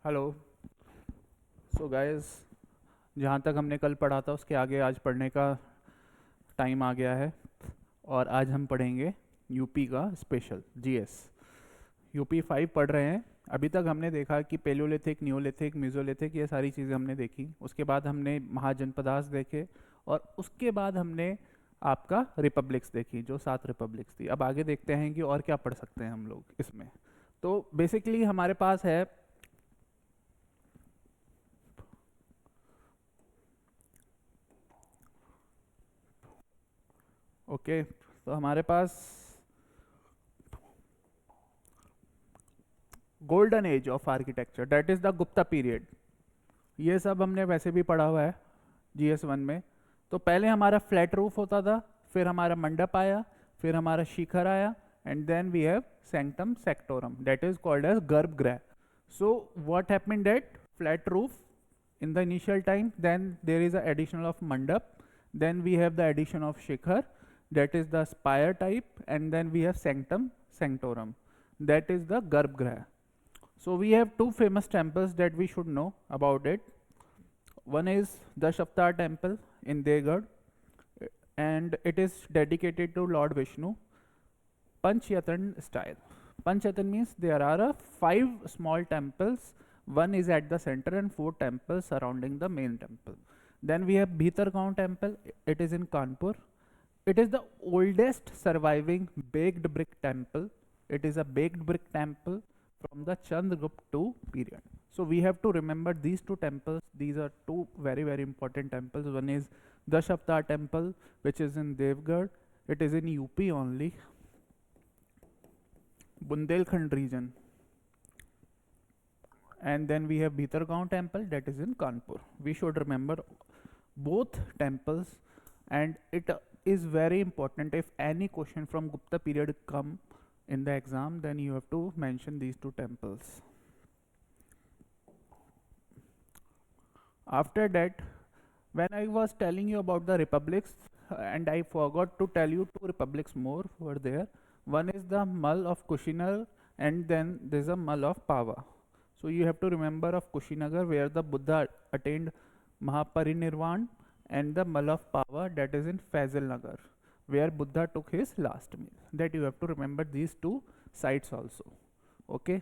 Hello. So guys, जहाँ तक हमने कल पढ़ा था उसके आगे आज पढ़ने का टाइम आ गया है। और आज हम पढ़ेंगे यूपी का स्पेशल जीएस। यूपी 5 पढ़ रहे हैं। अभी तक हमने देखा कि पेलोलिथिक, न्यूलिथिक, मीजोलिथिक, ये सारी चीज़ें हमने देखी। उसके बाद हमने महाजनपदास देखे और उसके बाद हमने आपका रिपब्लिक्स देखी, जो 7 रिपब्लिक्स थी। अब आगे देखते हैं कि और क्या पढ़ सकते हैं हम लोग इसमें। तो बेसिकली हमारे पास है ओके तो हमारे पास golden age of architecture, that is the Gupta period. ये सब हमने वैसे भी पढ़ा हुआ है GS1 में। तो पहले हमारा फ्लैट रूफ होता था, फिर हमारा मंडप आया, फिर हमारा शिखर आया, and then we have sanctum sanctorum, that is called as garbhagriha. So what happened that flat roof in the initial time, then there is a addition of mandap, then we have the addition of shikhar, that is the spire type, and then we have sanctum sanctorum, that is the garbhagriha. So we have two famous temples that we should know about it. One is the Shaftar temple in Deoghar, and it is dedicated to Lord Vishnu, Panchayatan style. Panchayatan means there are 5 small temples, one is at the center and 4 temples surrounding the main temple. Then we have Bhitargaon temple, it is in Kanpur. It is the oldest surviving baked brick temple. It is a baked brick temple from the Chandragupta period. So we have to remember these two temples. These are two very important temples. One is Dashaptar temple, which is in Devgarh. It is in UP only, Bundelkhand region. And then we have Bhitargaon temple, that is in Kanpur. We should remember both temples, and it is very important. If any question from Gupta period come in the exam, then you have to mention these two temples. After that, when I was telling you about the republics, and I forgot to tell you 2 republics more were there. One is the Mull of Kushinagar, and then there's a Mull of Pava. So you have to remember of Kushinagar, where the Buddha attained Mahaparinirvan, and the Mull of Pava, that is in Faisalnagar, where Buddha took his last meal. That you have to remember these 2 sites also. Okay.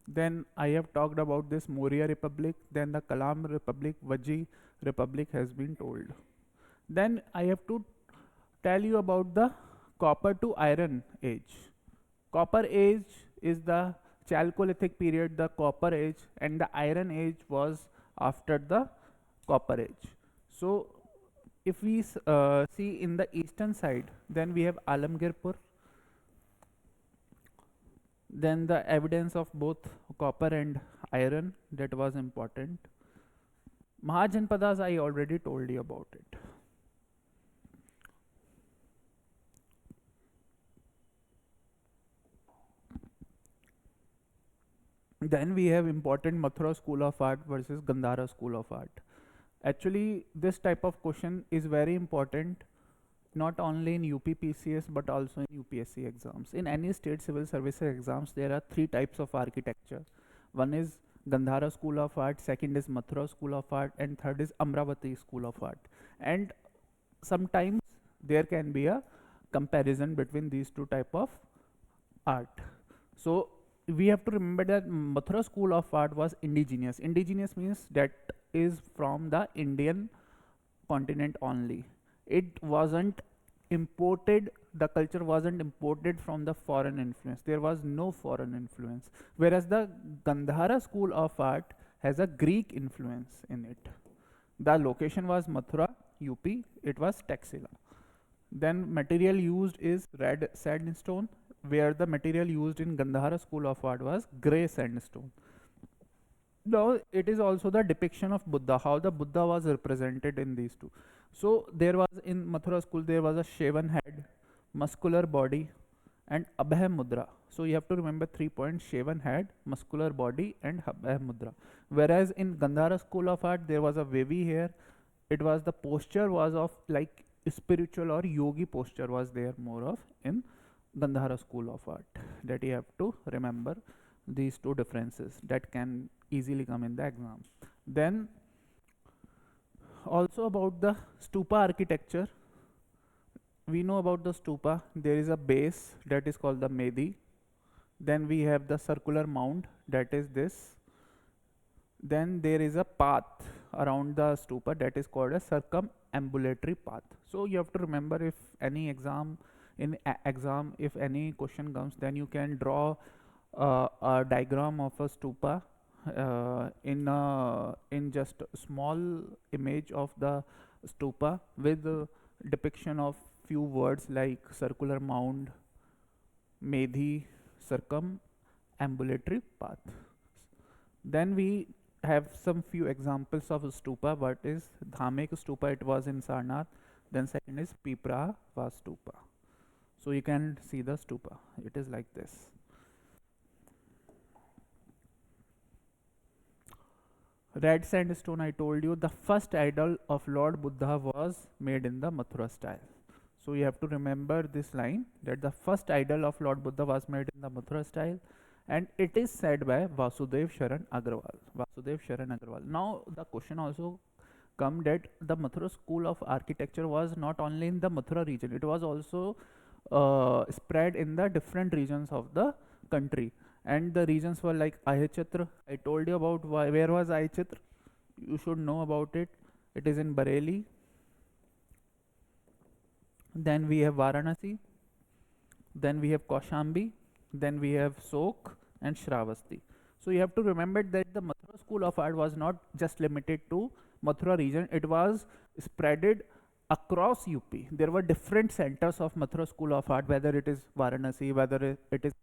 Then I have talked about this Maurya Republic, then the Kalam Republic, Vaji Republic has been told. Then I have to tell you about the copper to iron age. Copper age is the Chalcolithic period, the copper age, and the iron age was after the copper age. So if we see in the eastern side, then we have Alamgirpur. Then the evidence of both copper and iron, that was important. Mahajanpadas, I already told you about it. Then we have important Mathura school of art versus Gandhara school of art. Actually, this type of question is very important, not only in UPPCS but also in UPSC exams. In any state civil services exams, there are 3 types of architecture. One is Gandhara school of art, second is Mathura school of art, and third is Amravati school of art. And sometimes there can be a comparison between these 2 type of art. So we have to remember that Mathura school of art was indigenous. Indigenous means that is from the Indian continent only. It wasn't imported, the culture wasn't imported from the foreign influence. There was no foreign influence. Whereas the Gandhara school of art has a Greek influence in it. The location was Mathura, UP, it was Taxila. Then material used is red sandstone, where the material used in Gandhara school of art was grey sandstone. Now it is also the depiction of Buddha, how the Buddha was represented in these two. So there was in Mathura school, there was a shaven head, muscular body, and Abhay Mudra. So you have to remember 3 points: shaven head, muscular body, and Abhay Mudra. Whereas in Gandhara school of art, there was a wavy hair. It was the posture was of like spiritual or yogi posture was there more of in Gandhara school of art. That you have to remember these two differences that can easily come in the exam. Then also about the stupa architecture, we know about the stupa. There is a base that is called the Medi. Then we have the circular mound, that is this. Then there is a path around the stupa that is called a circumambulatory path. So you have to remember, if any exam, if any question comes, then you can draw a diagram of a stupa in just a small image of the stupa with depiction of few words like circular mound, Medhi, circumambulatory path. Then we have some few examples of stupa. What is Dhamek stupa? It was in Sarnath. Then second is Pipra stupa. So you can see the stupa. It is like this. Red sandstone, I told you, the first idol of Lord Buddha was made in the Mathura style. So you have to remember this line, that the first idol of Lord Buddha was made in the Mathura style, and it is said by Vasudev Sharan Agrawal. Vasudev Sharan Agrawal. Now the question also come that the Mathura school of architecture was not only in the Mathura region, it was also spread in the different regions of the country. And the regions were like Ayachitra. I told you about where was Ayachitra. You should know about it. It is in Bareilly. Then we have Varanasi. Then we have Kaushambi. Then we have Sok and Shravasti. So you have to remember that the Mathura school of art was not just limited to Mathura region. It was spreaded across UP. There were different centers of Mathura school of art, whether it is Varanasi, whether it is